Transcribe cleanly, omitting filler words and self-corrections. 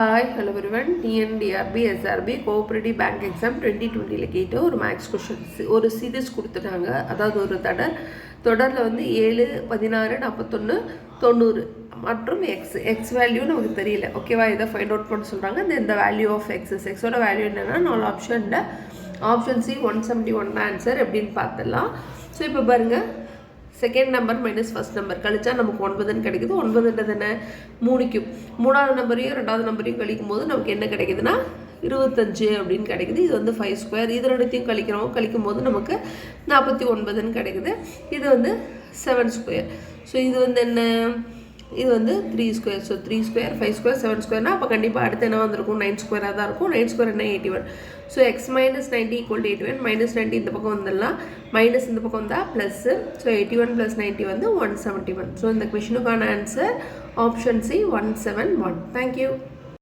Hi hello everyone. TNTRB SRP cooperative bank exam 2020 கேட்ட ஒரு maths questions ஒரு series கொடுத்துட்டாங்க. அதாவது ஒரு தொடரில் வந்து 7, 16, 41, 90 மற்றும் எக்ஸ் வேல்யூ நமக்கு தெரியல. ஓகேவா, இதை ஃபைண்ட் அவுட் பண்ண சொல்கிறாங்க. இந்த வேல்யூ ஆஃப் எக்ஸோட வேல்யூ என்னென்னா 4 ஆப்ஷனில் ஆப்ஷன் சி 171 தான் ஆன்சர். எப்படின்னு பார்த்துடலாம். ஸோ இப்போ பாருங்கள், second number minus first number கழிச்சா நமக்கு 9ன்னு கிடைக்குது. 9ன்றது என்ன? 3 கியூப். மூணாவது நம்பரையும் ரெண்டாவது நம்பரையும் கழிக்கும் போது நமக்கு என்ன கிடைக்குதுன்னா 25 அப்படின்னு கிடைக்குது. இது வந்து 5 ஸ்கொயர். இது ரெண்டுத்தையும் கழிக்கும் போது நமக்கு 49ன்னு கிடைக்குது. இது வந்து 7 ஸ்கொயர். ஸோ இது வந்து என்ன? இது வந்து 3 ஸ்கொயர். ஸோ 3 ஸ்கொயர், 5 ஸ்கொயர், 7 ஸ்கொயர்னா அப்போ கண்டிப்பாக அடுத்து என்ன வந்திருக்கும்? 9 ஸ்கொயராக தான் இருக்கும். 9 ஸ்கொயர் என்ன? 81. So X minus 90 equal to 81. Minus 90 இந்த பக்கம் வந்துடலாம், மைனஸ் இந்த பக்கம் வந்தால் ப்ளஸ்ஸு. ஸோ 81 + 90 வந்து 171. ஸோ இந்த கொஷினுக்கான ஆன்சர் ஆப்ஷன் சி 171. தேங்க்யூ.